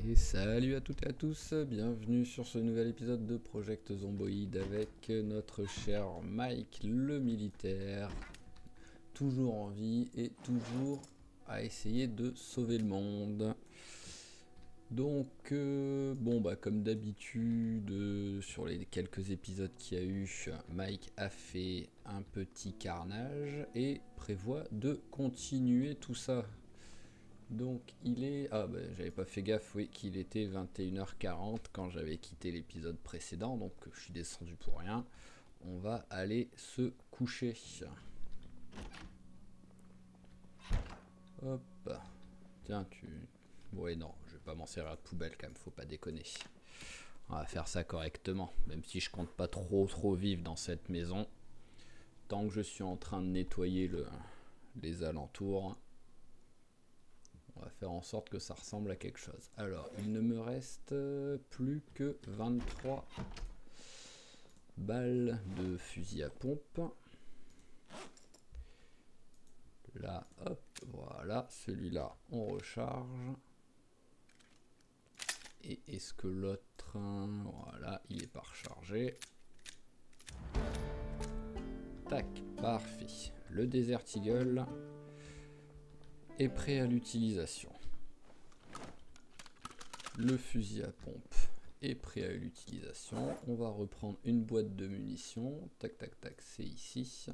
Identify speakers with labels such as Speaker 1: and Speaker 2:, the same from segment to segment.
Speaker 1: Et salut à toutes et à tous, bienvenue sur ce nouvel épisode de Project Zomboid avec notre cher Mike le militaire, toujours en vie et toujours à essayer de sauver le monde. Donc comme d'habitude, sur les quelques épisodes qu'il y a eu, Mike a fait un petit carnage et prévoit de continuer tout ça. Donc il est... j'avais pas fait gaffe, oui, qu'il était 21h40 quand j'avais quitté l'épisode précédent, donc je suis descendu pour rien. On va aller se coucher. Hop. Tiens, Ouais, non, je vais pas m'en servir de poubelle quand même, faut pas déconner. On va faire ça correctement, même si je compte pas trop vivre dans cette maison. Tant que je suis en train de nettoyer les alentours, on va faire en sorte que ça ressemble à quelque chose. Alors, il ne me reste plus que 23 balles de fusil à pompe. Là, hop, voilà, celui-là, on recharge. Et est-ce que l'autre, voilà, il est pas rechargé. Tac, parfait. Le Desert Eagle est prêt à l'utilisation. Le fusil à pompe est prêt à l'utilisation. On va reprendre une boîte de munitions. Tac, tac, tac, c'est ici.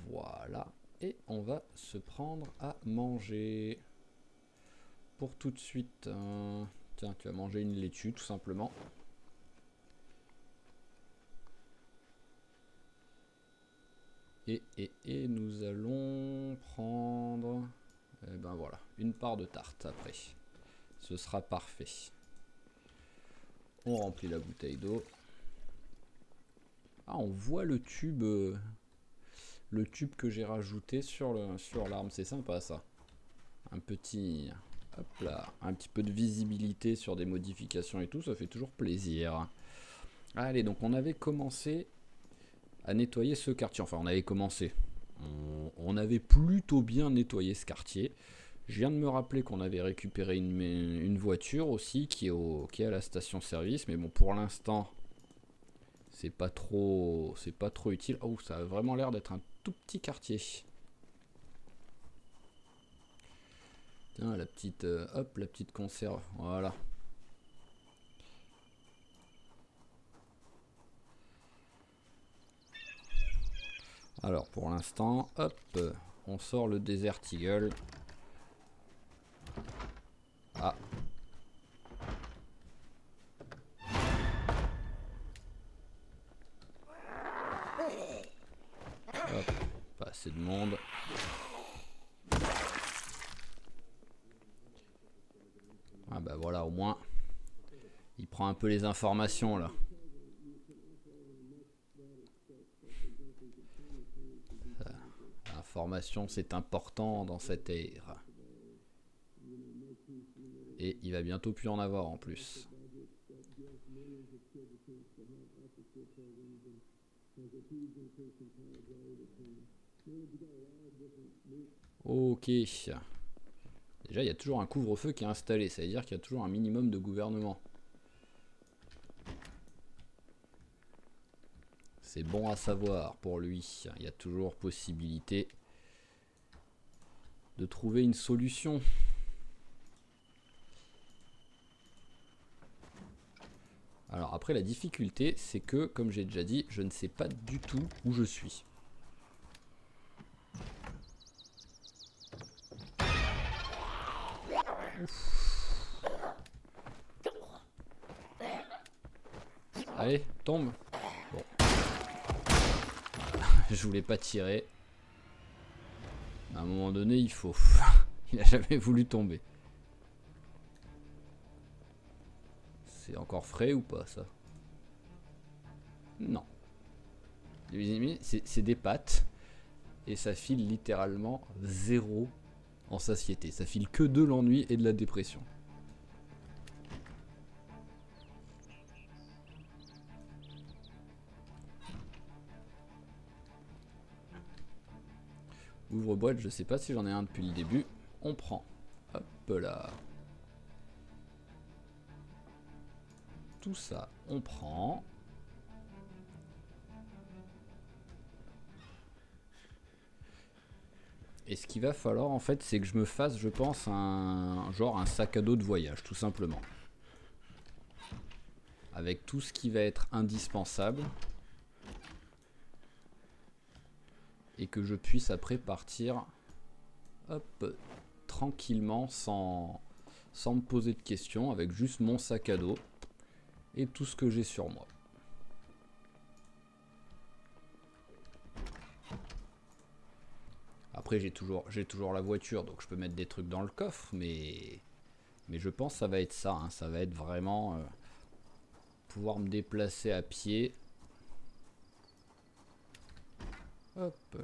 Speaker 1: Voilà. Et on va se prendre à manger. Pour tout de suite. Tiens, tu vas manger une laitue tout simplement. Et nous allons prendre... Eh ben voilà, une part de tarte après. Ce sera parfait. On remplit la bouteille d'eau. Ah, on voit le tube que j'ai rajouté sur l'arme. C'est sympa ça. Un petit... Hop là, un petit peu de visibilité sur des modifications et tout, ça fait toujours plaisir. Allez, donc on avait commencé à nettoyer ce quartier. Enfin, on avait commencé. On avait plutôt bien nettoyé ce quartier. Je viens de me rappeler qu'on avait récupéré une voiture aussi qui est à la station service. Mais bon, pour l'instant, c'est pas trop utile. Oh, ça a vraiment l'air d'être un tout petit quartier. Tiens, la petite, hop, la petite conserve. Voilà. Alors pour l'instant, hop, on sort le Desert Eagle. Ah. Hop, pas assez de monde. Ah bah voilà, au moins, il prend un peu les informations là. L'information, c'est important dans cette ère. Et il va bientôt plus en avoir en plus. Ok. Déjà, il y a toujours un couvre-feu qui est installé. Ça veut dire qu'il y a toujours un minimum de gouvernement. C'est bon à savoir pour lui. Il y a toujours possibilité de trouver une solution. Alors après, la difficulté, c'est que, comme j'ai déjà dit, je ne sais pas du tout où je suis. Ouf. Allez, tombe. Bon. Je voulais pas tirer. À un moment donné, il faut. Il a jamais voulu tomber. C'est encore frais ou pas ça? Non. C'est des pâtes. Et ça file littéralement 0 en satiété. Ça file que de l'ennui et de la dépression. Ouvre-boîte, je sais pas si j'en ai un depuis le début. On prend. Hop là. Tout ça, on prend. Et ce qu'il va falloir en fait, c'est que je me fasse, je pense, un sac à dos de voyage, tout simplement. Avec tout ce qui va être indispensable. Et que je puisse après partir, hop, tranquillement, sans me poser de questions, avec juste mon sac à dos et tout ce que j'ai sur moi. Après j'ai toujours la voiture, donc je peux mettre des trucs dans le coffre, mais je pense que ça va être ça, hein, ça va être vraiment pouvoir me déplacer à pied. Hop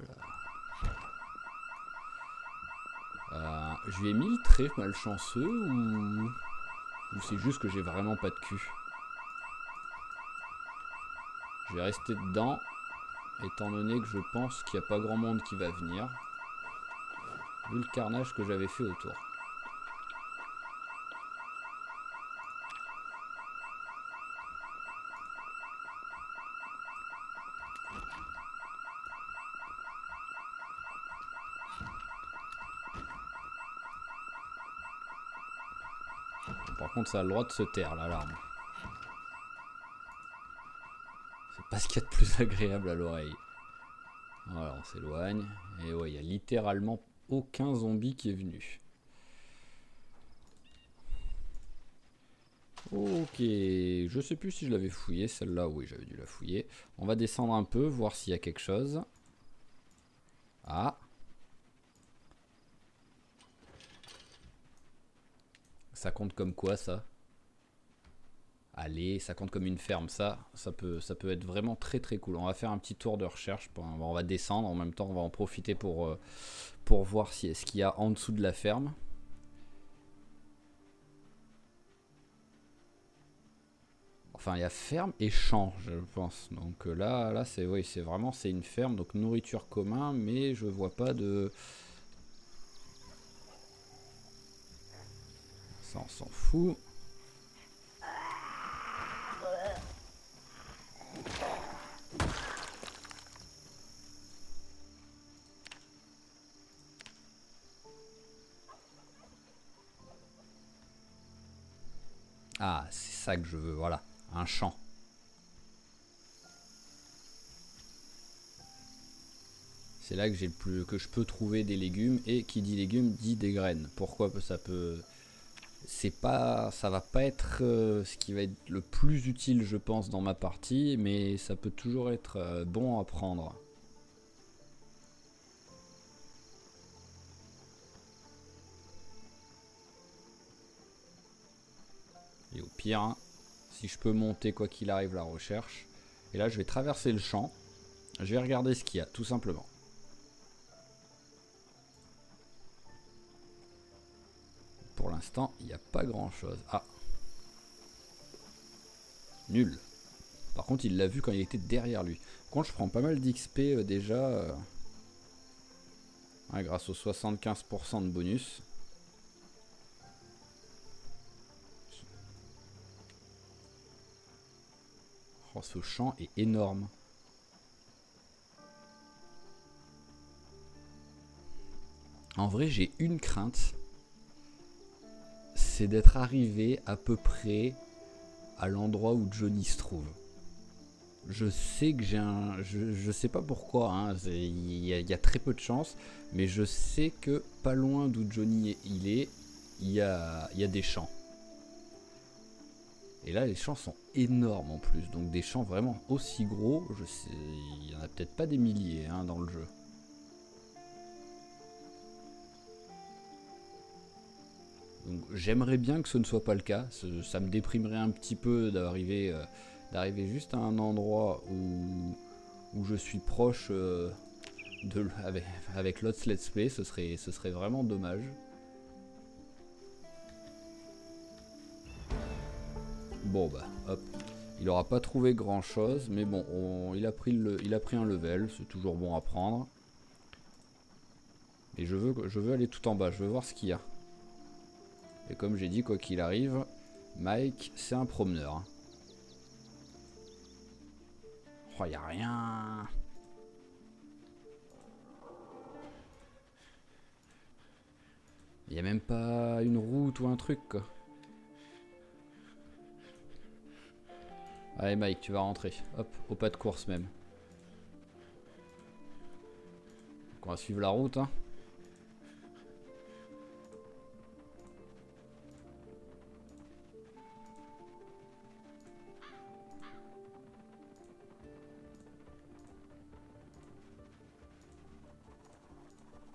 Speaker 1: là. Je lui ai mis le trait malchanceux ou c'est juste que j'ai vraiment pas de cul. Je vais rester dedans, étant donné que je pense qu'il n'y a pas grand monde qui va venir, vu le carnage que j'avais fait autour. Par contre, ça a le droit de se taire, l'alarme. C'est pas ce qu'il y a de plus agréable à l'oreille. Voilà, on s'éloigne. Et ouais, il y a littéralement aucun zombie qui est venu. Ok, je sais plus si je l'avais fouillé, celle-là, oui, j'avais dû la fouiller. On va descendre un peu, voir s'il y a quelque chose. Ah. Ça compte comme quoi, ça? Allez, ça compte comme une ferme, ça peut être vraiment très très cool. On va faire un petit tour de recherche, on va descendre, en même temps on va en profiter pour voir si ce qu'il y a en dessous de la ferme. Enfin, il y a ferme et champ, je pense. Donc là c'est oui, c'est vraiment une ferme, donc nourriture commun, mais je vois pas de... Ça on s'en fout. Ah, c'est ça que je veux, voilà, un champ. C'est là que je peux trouver des légumes, et qui dit légumes dit des graines. Pourquoi ça peut... ça va pas être ce qui va être le plus utile, je pense, dans ma partie, mais ça peut toujours être bon à prendre. Et au pire, hein, si je peux monter quoi qu'il arrive la recherche. Et là, je vais traverser le champ. Je vais regarder ce qu'il y a, tout simplement. Pour l'instant, il n'y a pas grand chose. Ah. Nul. Par contre, il l'a vu quand il était derrière lui. Par contre, je prends pas mal d'XP déjà. Ouais, grâce aux 75% de bonus. Oh, ce champ est énorme. En vrai, j'ai une crainte. C'est d'être arrivé à peu près à l'endroit où Johnny se trouve. Je sais que j'ai un... Je sais pas pourquoi, hein, il y a très peu de chance, mais je sais que pas loin d'où Johnny il y a des champs. Et là, les champs sont énormes en plus, donc des champs vraiment aussi gros, je sais, il y en a peut-être pas des milliers hein, dans le jeu. J'aimerais bien que ce ne soit pas le cas, ça me déprimerait un petit peu d'arriver juste à un endroit où je suis proche avec l'autre let's play, ce serait vraiment dommage. Bon bah hop, il aura pas trouvé grand chose, mais bon, il a pris un level, c'est toujours bon à prendre. Et je veux aller tout en bas, je veux voir ce qu'il y a. Et comme j'ai dit, quoi qu'il arrive, Mike, c'est un promeneur. Hein. Oh, y a rien. Y a même pas une route ou un truc, quoi. Allez, Mike, tu vas rentrer. Hop, au pas de course même. Donc on va suivre la route, hein.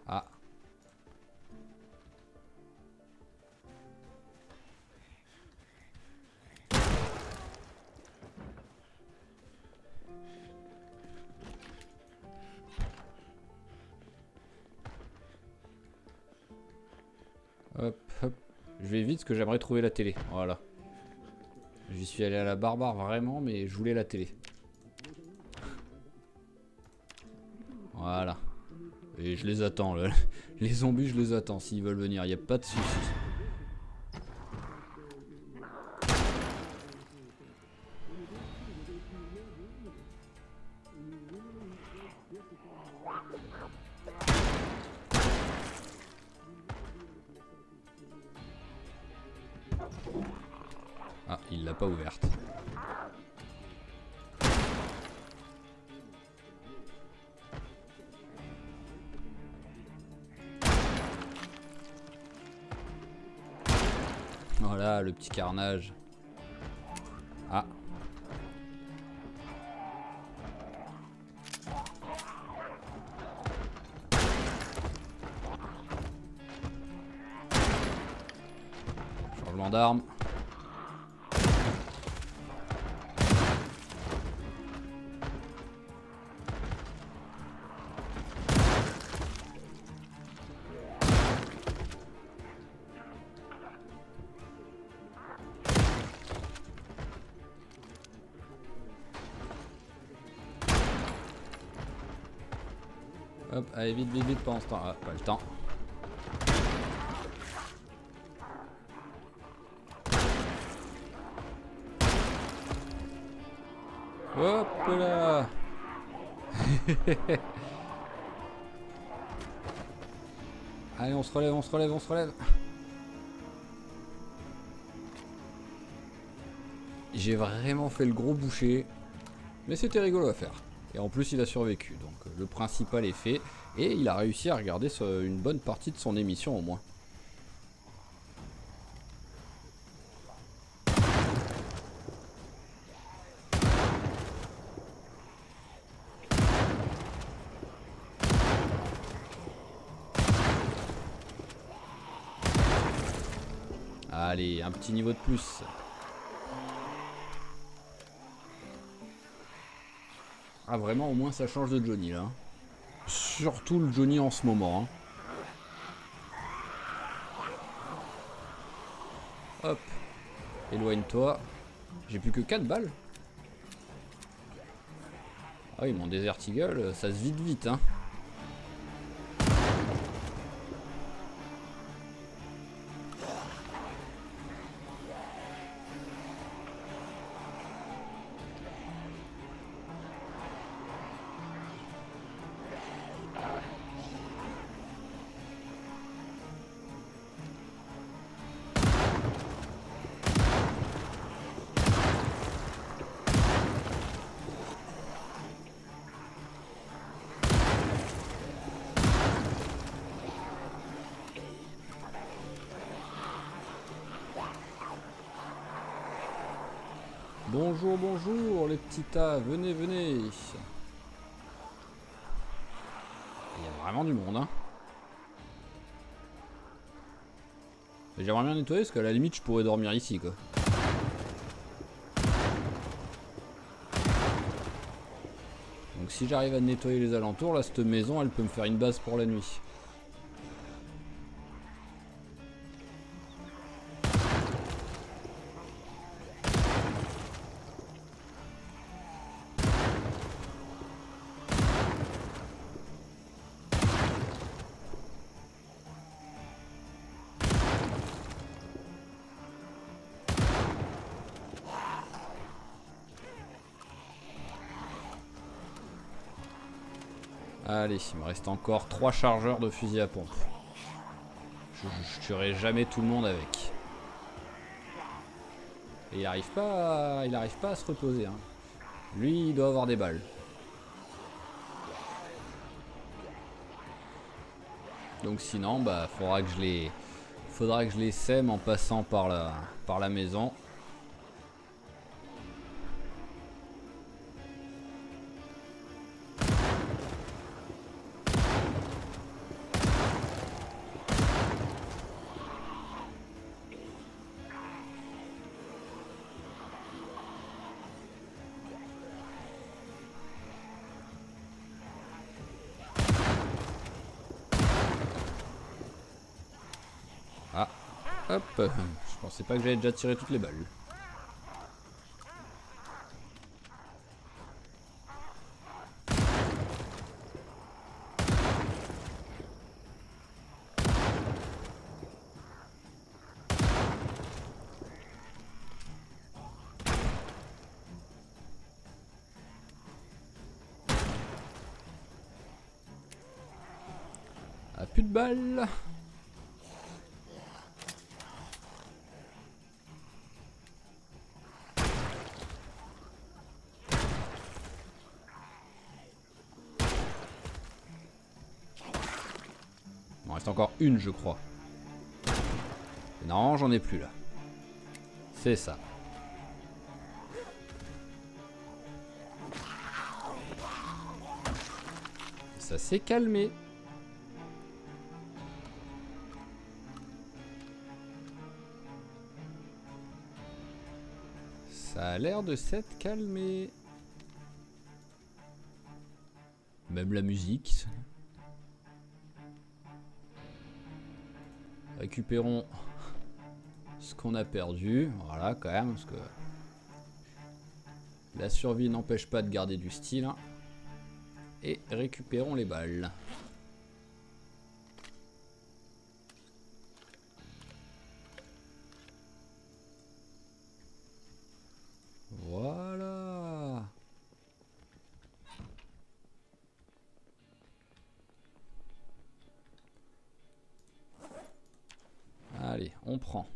Speaker 1: Ah. Hop, hop. Je vais vite parce que j'aimerais trouver la télé. Voilà. J'y suis allé à la barbare vraiment, mais je voulais la télé. Voilà. Et je les attends. Là. Les zombies, je les attends s'ils veulent venir. Il n'y a pas de souci. Ah, il l'a pas ouverte. Voilà, le petit carnage. Ah. Changement d'arme. Hop, allez vite, vite, vite pendant ce temps. Ah, pas le temps. Hop là. Allez, on se relève, on se relève, on se relève. J'ai vraiment fait le gros boucher. Mais c'était rigolo à faire. Et en plus, il a survécu. Donc le principal est fait. Et il a réussi à regarder une bonne partie de son émission au moins. Allez, un petit niveau de plus. Ah vraiment, au moins ça change de Johnny là. Surtout le Johnny en ce moment. Hein. Hop. Éloigne-toi. J'ai plus que 4 balles. Ah oui, mon Desert Eagle, ça se vide vite. Hein. Bonjour, bonjour les petits tas, venez, venez. Il y a vraiment du monde, hein. J'aimerais bien nettoyer parce qu'à la limite je pourrais dormir ici, quoi. Donc si j'arrive à nettoyer les alentours, là cette maison elle peut me faire une base pour la nuit. Allez, il me reste encore 3 chargeurs de fusil à pompe. Je tuerai jamais tout le monde avec. Et il arrive pas à se reposer. Hein. Lui, il doit avoir des balles. Donc sinon, bah, faudra que je les sème en passant par la maison. Ah, hop, je pensais pas que j'allais déjà tirer toutes les balles. Ah, plus de balles. Il m'en reste encore une, je crois. Non, j'en ai plus là. C'est ça. Ça s'est calmé. Ça a l'air de s'être calmé. Même la musique. Récupérons ce qu'on a perdu. Voilà, quand même, parce que la survie n'empêche pas de garder du style. Hein. Et récupérons les balles. Voilà. Allez, on prend.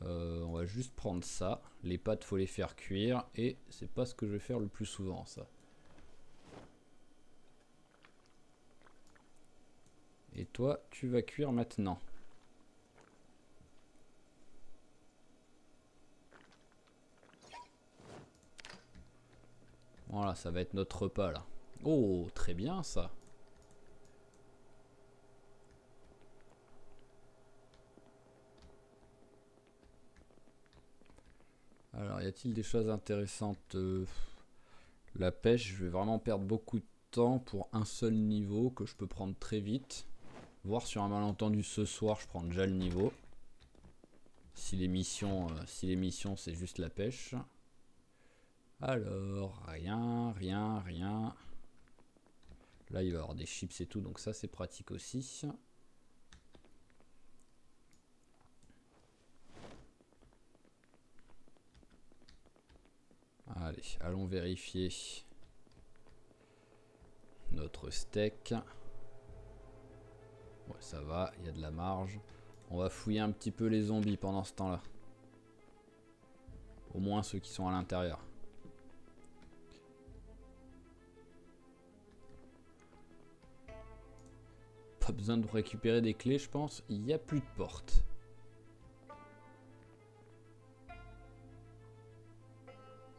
Speaker 1: On va juste prendre ça. Les pâtes, faut les faire cuire. Et c'est pas ce que je vais faire le plus souvent, ça. Et toi, tu vas cuire maintenant. Voilà, ça va être notre repas là. Oh, très bien ça. Alors, y a-t-il des choses intéressantes? La pêche, je vais vraiment perdre beaucoup de temps pour un seul niveau que je peux prendre très vite. Voir sur un malentendu ce soir, je prends déjà le niveau. Si les missions c'est juste la pêche. Alors, rien. Là, il va y avoir des chips et tout, donc ça c'est pratique aussi. Allez, allons vérifier notre steak. Ouais, ça va, il y a de la marge. On va fouiller un petit peu les zombies pendant ce temps-là. Au moins ceux qui sont à l'intérieur. Pas besoin de récupérer des clés, je pense. Il n'y a plus de porte.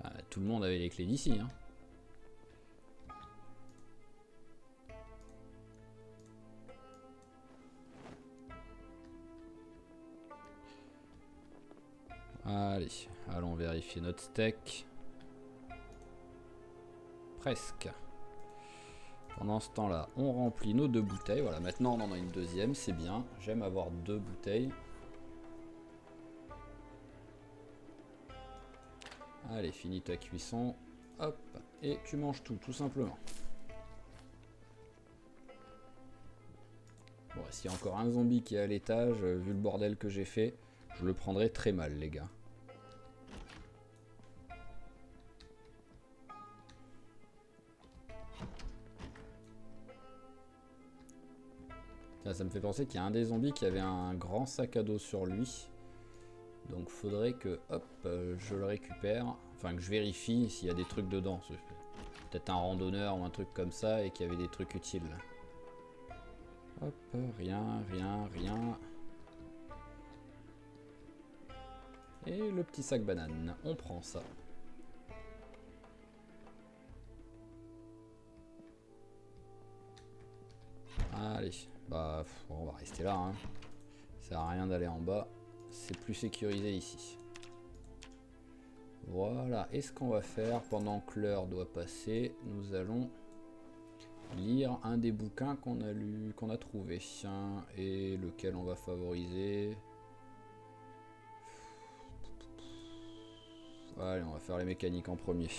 Speaker 1: Ah, tout le monde avait les clés d'ici, hein. Allez, allons vérifier notre steak. Presque. Pendant ce temps-là, on remplit nos 2 bouteilles. Voilà, maintenant on en a une deuxième, c'est bien. J'aime avoir 2 bouteilles. Allez, finis ta cuisson. Hop, et tu manges tout simplement. Bon, s'il y a encore un zombie qui est à l'étage, vu le bordel que j'ai fait, je le prendrai très mal, les gars. Ça me fait penser qu'il y a un des zombies qui avait un grand sac à dos sur lui. Donc faudrait que hop, je le récupère. Enfin que je vérifie s'il y a des trucs dedans. Peut-être un randonneur ou un truc comme ça et qu'il y avait des trucs utiles. Hop, rien. Et le petit sac banane, on prend ça. Allez, bah on va rester là. Hein. Ça sert à rien d'aller en bas. C'est plus sécurisé ici. Voilà, et ce qu'on va faire pendant que l'heure doit passer, nous allons lire un des bouquins qu'on a lu, qu'on a trouvé. Et lequel on va favoriser. Allez, on va faire les mécaniques en premier.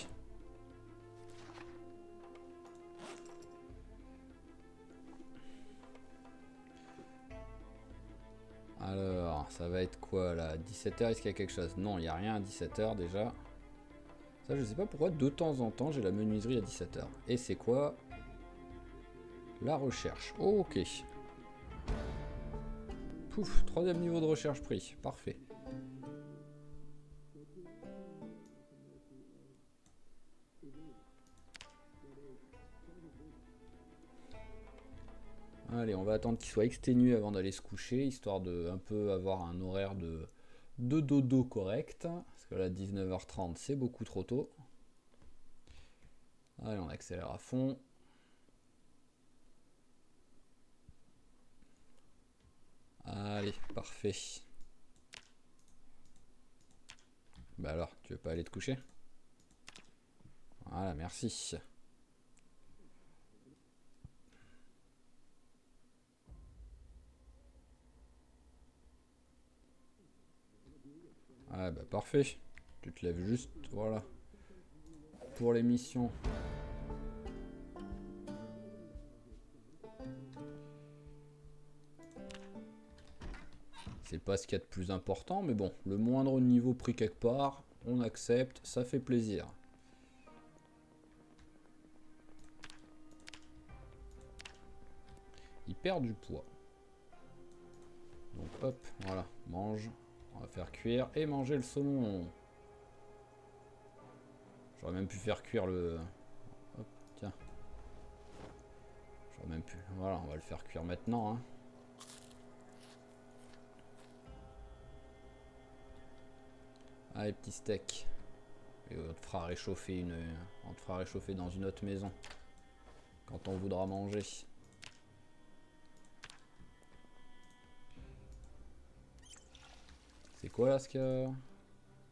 Speaker 1: Alors, ça va être quoi là? 17h, est-ce qu'il y a quelque chose? Non, il n'y a rien à 17h déjà. Ça, je sais pas pourquoi de temps en temps j'ai la menuiserie à 17h. Et c'est quoi? La recherche. Oh, ok. Pouf, 3e niveau de recherche pris. Parfait. Allez, on va attendre qu'il soit exténué avant d'aller se coucher, histoire de un peu avoir un horaire de dodo correct. Parce que là, 19h30, c'est beaucoup trop tôt. Allez, on accélère à fond. Allez, parfait. Bah alors, tu veux pas aller te coucher? Voilà, merci. Ah bah parfait. Tu te lèves juste, voilà. Pour l'émission. C'est pas ce qu'il y a de plus important, mais bon, le moindre niveau pris quelque part, on accepte, ça fait plaisir. Il perd du poids. Donc hop, voilà, mange. On va faire cuire et manger le saumon. J'aurais même pu faire cuire le... Hop, tiens. J'aurais même pu... Voilà, on va le faire cuire maintenant. Hein. Allez, petit steak. Et on te fera réchauffer on te fera réchauffer dans une autre maison. Quand on voudra manger. C'est quoi là ce qu'il y a?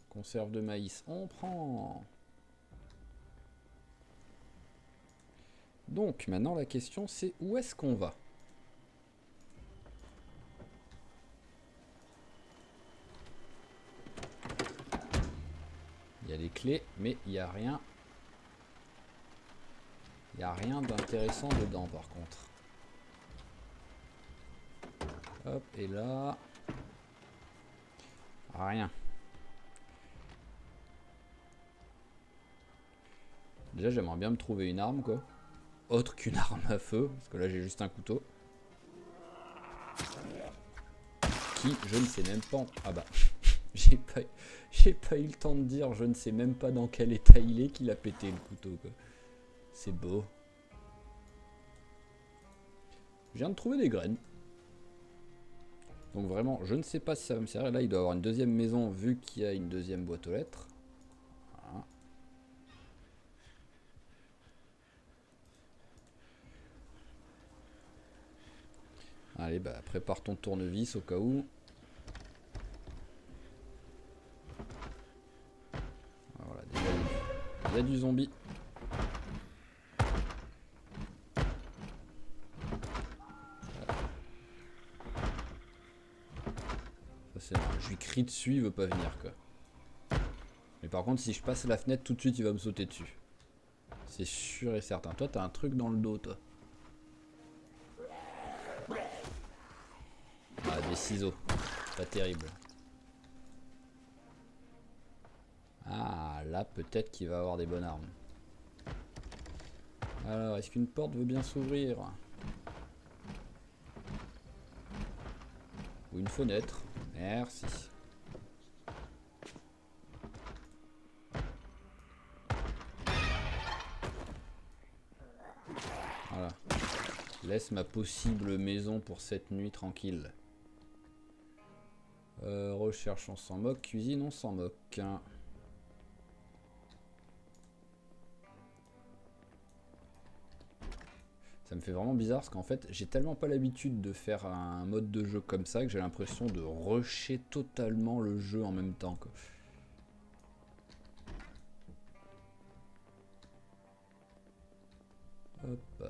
Speaker 1: Conserve de maïs. On prend. Donc maintenant la question c'est où est-ce qu'on va? Il y a les clés, mais il n'y a rien. Il n'y a rien d'intéressant dedans par contre. Hop, et là... Rien. Déjà j'aimerais bien me trouver une arme quoi. Autre qu'une arme à feu, parce que là j'ai juste un couteau. Qui, je ne sais même pas... Ah bah, j'ai pas eu le temps de dire, je ne sais même pas dans quel état il est qu'il a pété le couteau quoi. C'est beau. Je viens de trouver des graines. Donc vraiment, je ne sais pas si ça va me servir. Là, il doit y avoir une deuxième maison vu qu'il y a une deuxième boîte aux lettres. Voilà. Allez, bah prépare ton tournevis au cas où. Voilà, déjà, il y a du zombie. Je lui crie dessus, il veut pas venir quoi. Mais par contre, si je passe la fenêtre, tout de suite, il va me sauter dessus. C'est sûr et certain. Toi, t'as un truc dans le dos, toi. Ah, des ciseaux. Pas terrible. Ah, là, peut-être qu'il va avoir des bonnes armes. Alors, est-ce qu'une porte veut bien s'ouvrir? Ou une fenêtre. Merci. Voilà. Laisse ma possible maison pour cette nuit tranquille. Recherche, on s'en moque. Cuisine, on s'en moque. Ça me fait vraiment bizarre parce qu'en fait j'ai tellement pas l'habitude de faire un mode de jeu comme ça que j'ai l'impression de rusher totalement le jeu en même temps, quoi. Hop.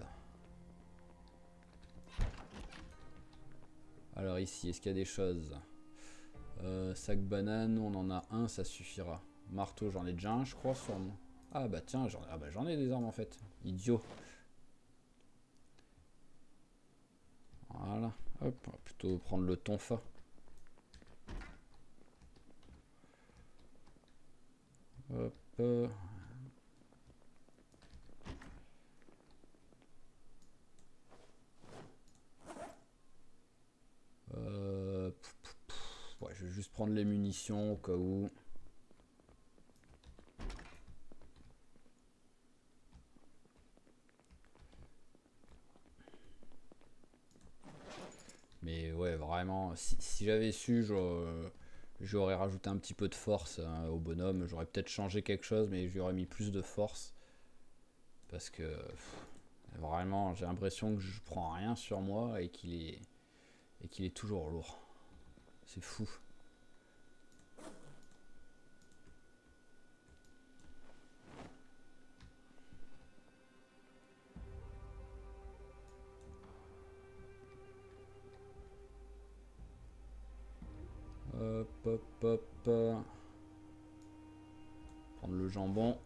Speaker 1: Alors ici, est-ce qu'il y a des choses? Sac banane, on en a un, ça suffira. Marteau, j'en ai déjà un, je crois, sur moi. Ah bah tiens, j'en ai des armes en fait. Idiot. Voilà. Hop, on va plutôt prendre le tonfa. Hop. Ouais, je vais juste prendre les munitions au cas où. Mais ouais, vraiment, si j'avais su, j'aurais rajouté un petit peu de force au bonhomme. J'aurais peut-être changé quelque chose, mais j'aurais mis plus de force. Parce que vraiment, j'ai l'impression que je prends rien sur moi et qu'il est toujours lourd. C'est fou. Hop, hop, hop. Prendre le jambon.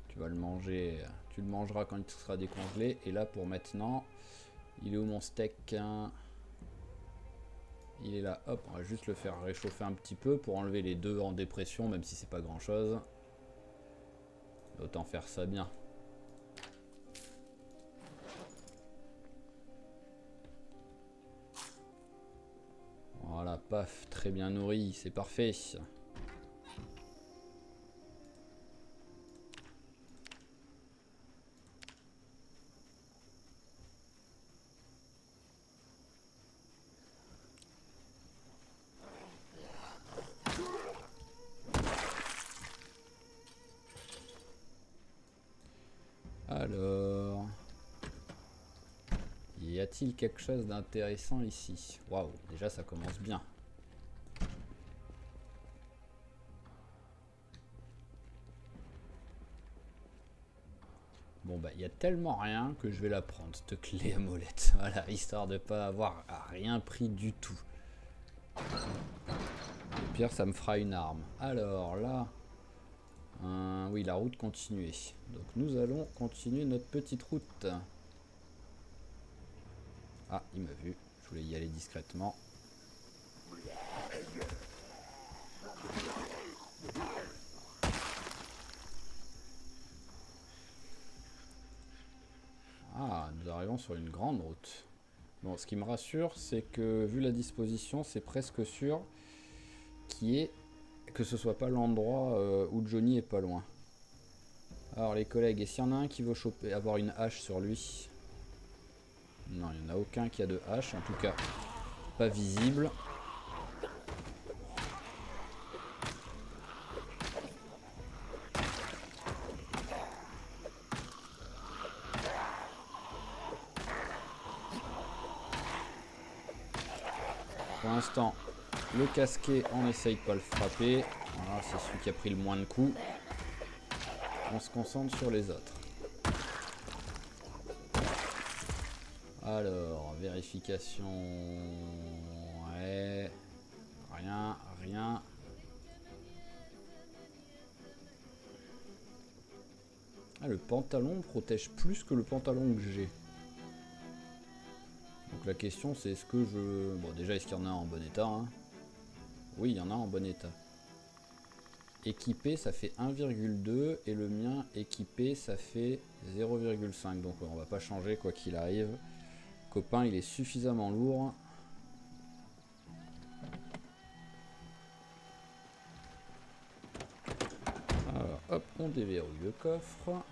Speaker 1: Tu vas le manger. Tu le mangeras quand il sera décongelé. Et là, pour maintenant, il est où mon steak? Il est là. Hop, on va juste le faire réchauffer un petit peu pour enlever les deux en dépression, même si c'est pas grand chose. Autant faire ça bien. Voilà, paf, très bien nourri, c'est parfait. Alors, y a-t-il quelque chose d'intéressant ici? Waouh, déjà ça commence bien. Bon bah il y a tellement rien que je vais la prendre, cette clé à molette. Voilà, histoire de pas avoir rien pris du tout. Au pire ça me fera une arme. Alors là, oui, la route continuée. Donc nous allons continuer notre petite route. Ah, il m'a vu, je voulais y aller discrètement. Ah, nous arrivons sur une grande route. Bon, ce qui me rassure, c'est que vu la disposition, c'est presque sûr que ce soit pas l'endroit où Johnny est pas loin. Alors les collègues, et s'il y en a un qui veut avoir une hache sur lui? Non, il n'y en a aucun qui a de hache, en tout cas pas visible. Pour l'instant, le casqué, on essaye de pas le frapper. Voilà, c'est celui qui a pris le moins de coups. On se concentre sur les autres. Alors, vérification. Ouais. Rien, rien. Ah, le pantalon protège plus que le pantalon que j'ai. Donc la question c'est est-ce que je... Bon déjà est-ce qu'il y en a en bon état hein? Oui il y en a en bon état. Équipé ça fait 1,2 et le mien équipé ça fait 0,5. Donc on va pas changer quoi qu'il arrive. Copain il est suffisamment lourd. Hop, on déverrouille le coffre.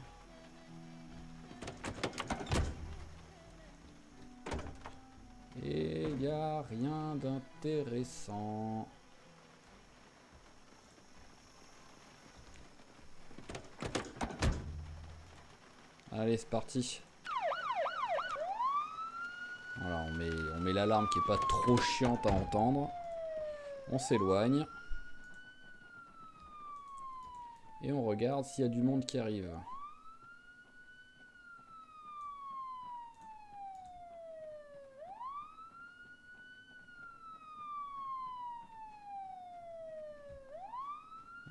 Speaker 1: Et il n'y a rien d'intéressant. Allez, c'est parti. Voilà, on met l'alarme qui est pas trop chiante à entendre. On s'éloigne. Et on regarde s'il y a du monde qui arrive.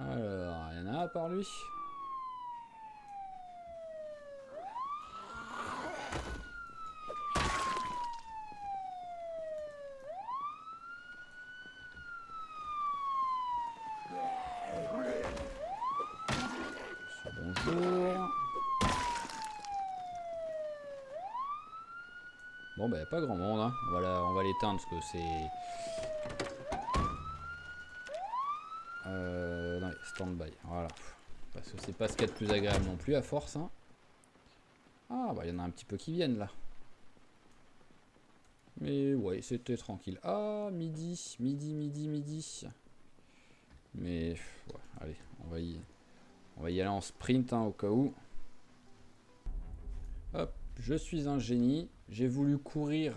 Speaker 1: Alors, il y en a un par lui. Bonjour. Bon, bah, pas grand monde. Hein. On va l'éteindre parce que c'est... non, stand-by. Voilà. Parce que c'est pas ce qu'il y a de plus agréable non plus à force. Hein. Ah, bah, il y en a un petit peu qui viennent là. Mais ouais, c'était tranquille. Ah, midi. Mais, ouais, allez, on va y aller en sprint hein, au cas où. Hop, je suis un génie. J'ai voulu courir.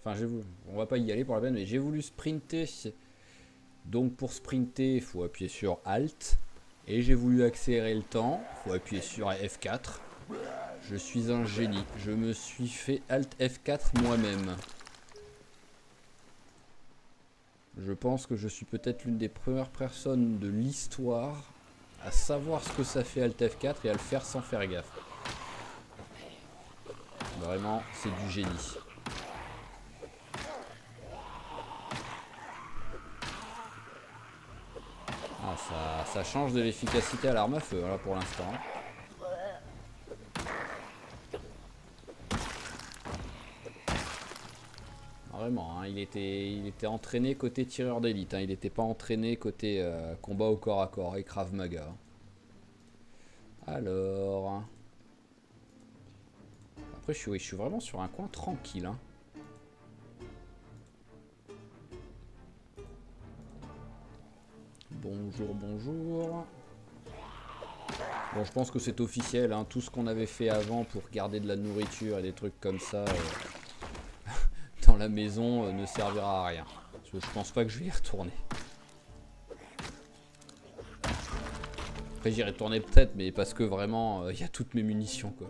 Speaker 1: Enfin, on va pas y aller pour la peine, mais j'ai voulu sprinter. Donc pour sprinter, il faut appuyer sur Alt. Et j'ai voulu accélérer le temps. Il faut appuyer sur F4. Je suis un génie. Je me suis fait Alt F4 moi-même. Je pense que je suis peut-être l'une des premières personnes de l'histoire à savoir ce que ça fait Alt F4 et à le faire sans faire gaffe. Vraiment, c'est du génie. Ah, ça change de l'efficacité à l'arme à feu, là, pour l'instant. Vraiment, hein, il était entraîné côté tireur d'élite. Hein, il n'était pas entraîné côté combat au corps à corps et Krav Maga. Alors... Après, je suis vraiment sur un coin tranquille. Hein. Bonjour, bonjour. Bon, je pense que c'est officiel. Hein, tout ce qu'on avait fait avant pour garder de la nourriture et des trucs comme ça dans la maison ne servira à rien. Parce que je pense pas que je vais y retourner. Après, j'y retourner peut-être, mais parce que vraiment, il y a toutes mes munitions, quoi.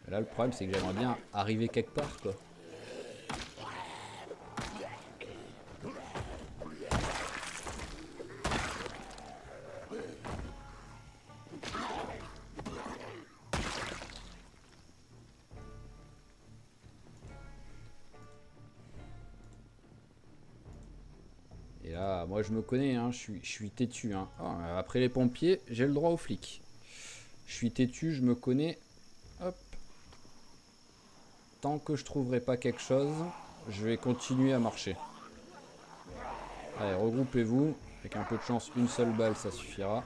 Speaker 1: Là, le problème, c'est que j'aimerais bien arriver quelque part, quoi. Et là, moi, je me connais, hein, je suis têtu. Hein. Oh, après les pompiers, j'ai le droit aux flics. Je suis têtu, je me connais. Hop. Tant que je trouverai pas quelque chose, je vais continuer à marcher. Allez, regroupez-vous. Avec un peu de chance, une seule balle, ça suffira.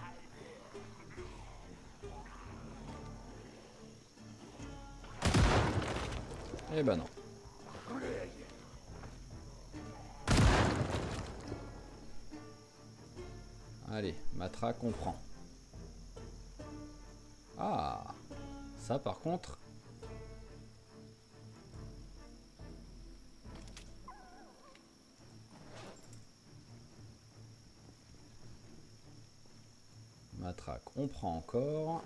Speaker 1: Eh ben non. Allez, matraque, on prend. Ah, ça par contre... Matraque, on prend encore.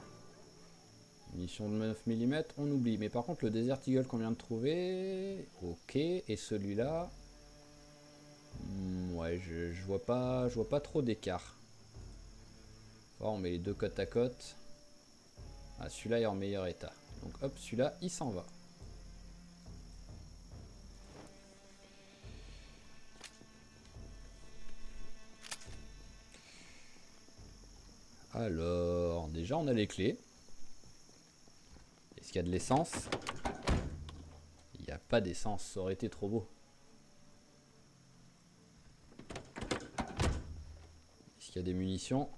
Speaker 1: Munition de 9 mm, on oublie. Mais par contre, le Desert Eagle qu'on vient de trouver... Ok, et celui-là... ouais, je vois pas trop d'écart. On met les deux côte à côte. Ah, celui-là est en meilleur état. Donc hop, celui-là, il s'en va. Alors, déjà on a les clés. Est-ce qu'il y a de l'essence? Il n'y a pas d'essence, ça aurait été trop beau. qu'il y a des munitions.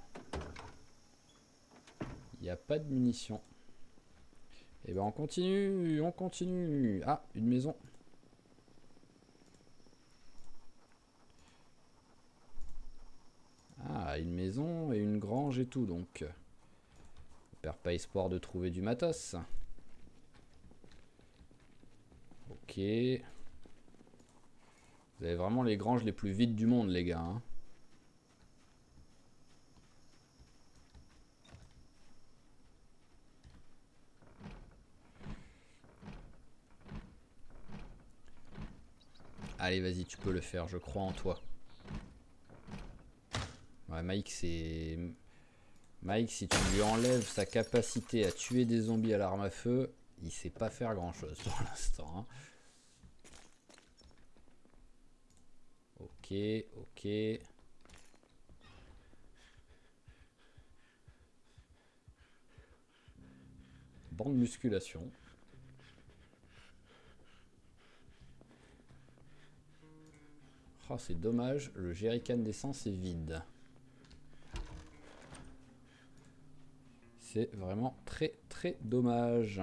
Speaker 1: Il n'y a pas de munitions. Et ben on continue, on continue. Ah, une maison. Ah, une maison et une grange et tout, donc. On perd pas espoir de trouver du matos. Ok. Vous avez vraiment les granges les plus vides du monde, les gars. Hein. Allez, vas-y, tu peux le faire, je crois en toi. Ouais, Mike, c'est... Mike, si tu lui enlèves sa capacité à tuer des zombies à l'arme à feu, il sait pas faire grand-chose pour l'instant. Hein. Ok, ok. Bande musculation. Oh, c'est dommage, le jerrycan d'essence est vide. C'est vraiment très très dommage.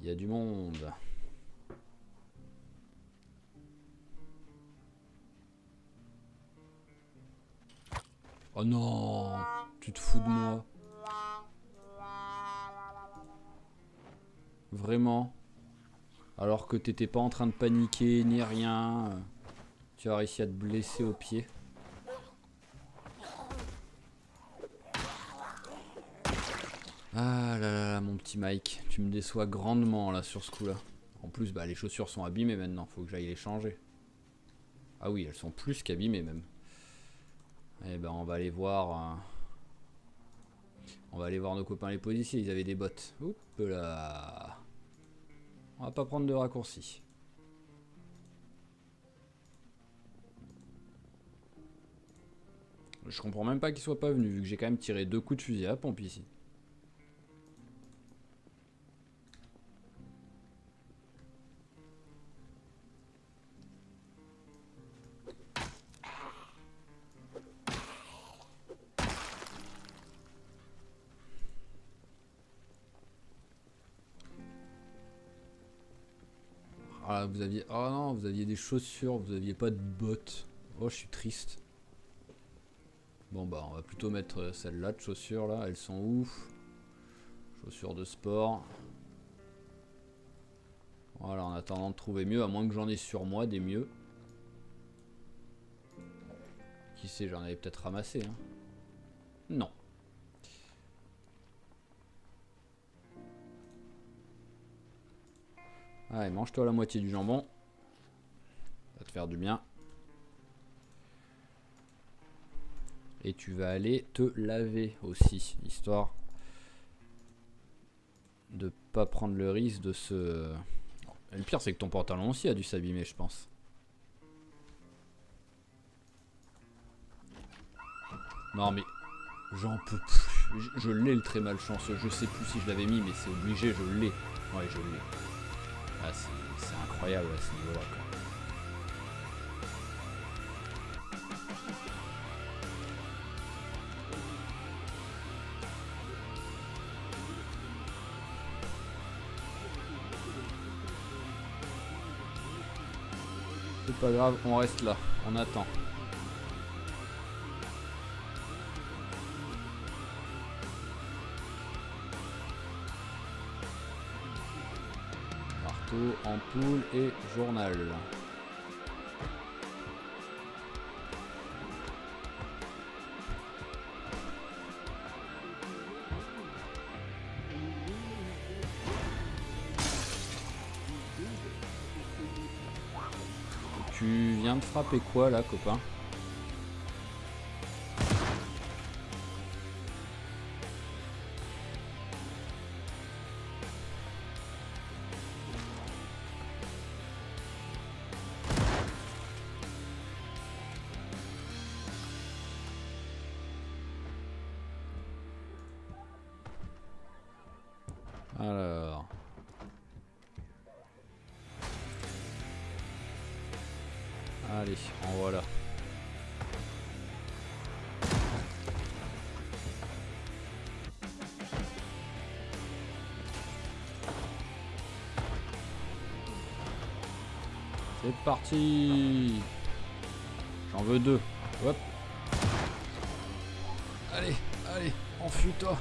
Speaker 1: Il y a du monde. Oh non, tu te fous de moi. Vraiment. Alors que t'étais pas en train de paniquer ni rien. Tu as réussi à te blesser au pied. Ah là là, mon petit Mike, tu me déçois grandement là sur ce coup là. En plus, bah, les chaussures sont abîmées maintenant, faut que j'aille les changer. Ah oui, elles sont plus qu'abîmées même. Eh ben on va aller voir. On va aller voir nos copains les policiers, ils avaient des bottes. Oups là. On va pas prendre de raccourcis. Je comprends même pas qu'ils soient pas venus, vu que j'ai quand même tiré 2 coups de fusil à pompe ici. Ah, vous aviez... Oh non, vous aviez des chaussures, vous aviez pas de bottes. Oh, je suis triste. Bon bah, on va plutôt mettre celles-là de chaussures là, elles sont ouf. Chaussures de sport. Voilà, en attendant de trouver mieux, à moins que j'en ai sur moi des mieux. Qui sait, j'en avais peut-être ramassé. Hein. Non. Allez, mange-toi la moitié du jambon. Ça va te faire du bien. Et tu vas aller te laver aussi, histoire de pas prendre le risque de se... Et le pire, c'est que ton pantalon aussi a dû s'abîmer, je pense. Non mais j'en peux plus. Je l'ai le très malchanceux. Je sais plus si je l'avais mis, mais c'est obligé, je l'ai. Ouais, je l'ai. Ah, c'est incroyable à ce niveau-là. C'est pas grave, on reste là, on attend. Marteau, ampoule et journal. Tu viens de frapper quoi là, copain? Alors... Allez, en voilà. C'est parti. J'en veux 2. Hop. Allez, allez, enfuis-toi.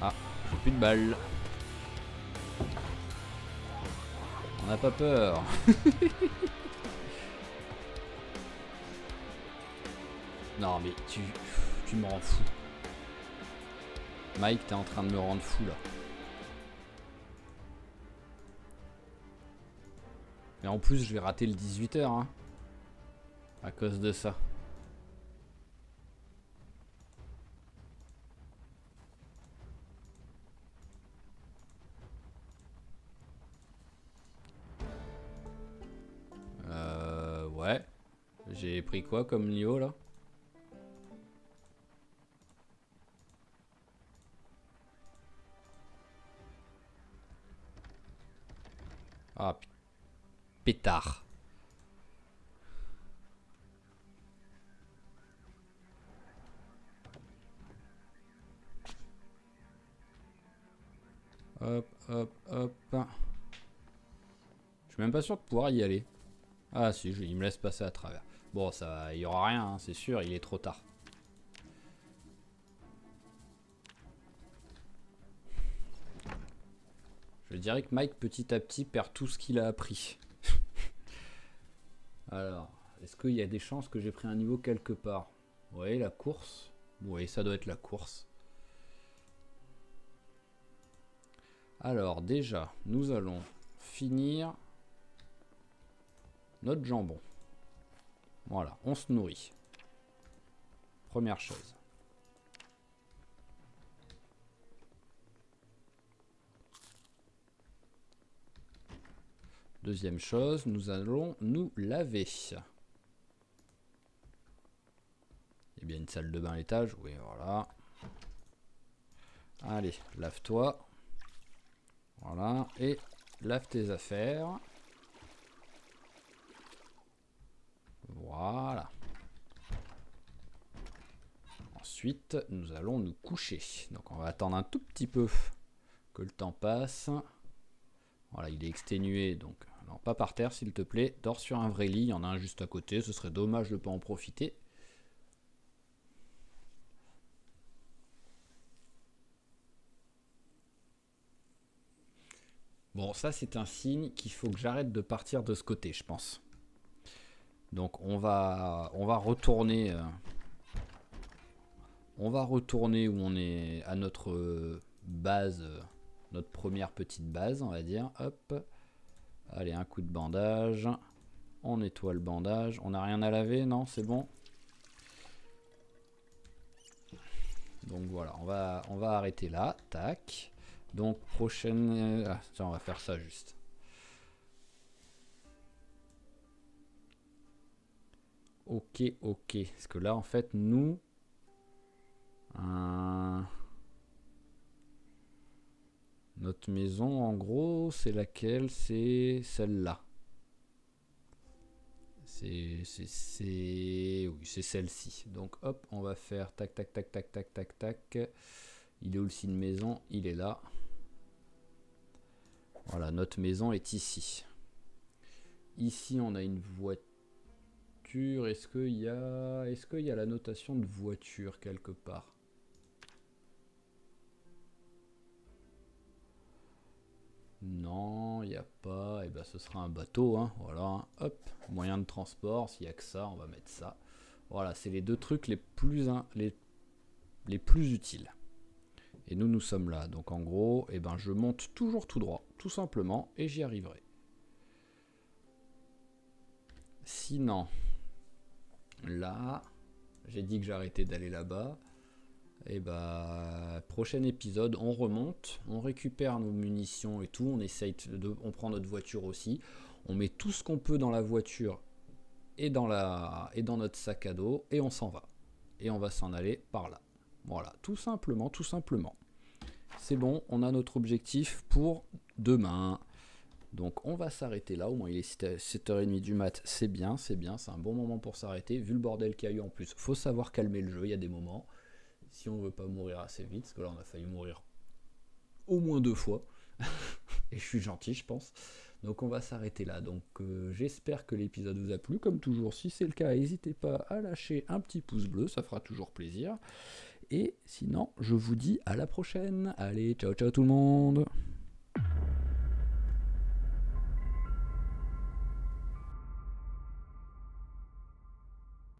Speaker 1: Ah, j'ai plus de balles. On n'a pas peur. Non mais tu me rends fou. Mike, t'es en train de me rendre fou là. Et en plus, je vais rater le 18h, hein, à cause de ça. Ouais. J'ai pris quoi comme niveau là? Ah, pétard. Hop, hop, hop. Je suis même pas sûr de pouvoir y aller. Ah si, il me laisse passer à travers. Bon, ça, il y aura rien, hein, c'est sûr, il est trop tard. Je dirais que Mike, petit à petit, perd tout ce qu'il a appris. Alors, est-ce qu'il y a des chances que j'ai pris un niveau quelque part? Oui, la course. Oui, ça doit être la course. Alors, déjà, nous allons finir notre jambon. Voilà, on se nourrit. Première chose. Deuxième chose, nous allons nous laver. Il y a bien une salle de bain à l'étage, oui, voilà. Allez, lave-toi. Voilà, et lave tes affaires. Voilà. Ensuite, nous allons nous coucher. Donc on va attendre un tout petit peu que le temps passe. Voilà, il est exténué, donc non, pas par terre s'il te plaît. Dors sur un vrai lit, il y en a un juste à côté, ce serait dommage de ne pas en profiter. Bon, ça c'est un signe qu'il faut que j'arrête de partir de ce côté, je pense. Donc on va retourner. On va retourner où on est à notre base, notre première petite base, on va dire. Hop. Allez, un coup de bandage. On nettoie le bandage. On n'a rien à laver, non? C'est bon. Donc voilà, on va arrêter là. Tac. Donc prochaine... Ah, tiens, on va faire ça juste. Ok, ok. Parce que là, en fait, nous... Notre maison, en gros, c'est laquelle? C'est celle-là. Oui, c'est celle-ci. Donc hop, on va faire tac, tac, tac, tac, tac, tac, tac. Il est où le signe maison? Il est là. Voilà, notre maison est ici. Ici, on a une voiture. Est-ce qu'il y a la notation de voiture quelque part? Non, il n'y a pas. Et ben, ce sera un bateau, hein. Voilà, hop, moyen de transport. S'il n'y a que ça, on va mettre ça. Voilà, c'est les deux trucs les plus utiles. Et nous sommes là. Donc en gros, eh ben, je monte toujours tout droit, tout simplement, et j'y arriverai. Sinon, là, j'ai dit que j'arrêtais d'aller là-bas. Et bah, prochain épisode, on remonte, on récupère nos munitions et tout, on prend notre voiture aussi, on met tout ce qu'on peut dans la voiture et dans notre sac à dos et on s'en va. Et on va s'en aller par là. Voilà, tout simplement, tout simplement. C'est bon, on a notre objectif pour demain. Donc on va s'arrêter là, au moins il est 7h30 du mat, c'est bien, c'est un bon moment pour s'arrêter, vu le bordel qu'il y a eu en plus. Faut savoir calmer le jeu, il y a des moments, si on veut pas mourir assez vite, parce que là on a failli mourir au moins 2 fois, et je suis gentil je pense. Donc on va s'arrêter là, donc j'espère que l'épisode vous a plu, comme toujours, si c'est le cas, n'hésitez pas à lâcher un petit pouce bleu, ça fera toujours plaisir. Et sinon, je vous dis à la prochaine, allez, ciao ciao tout le monde.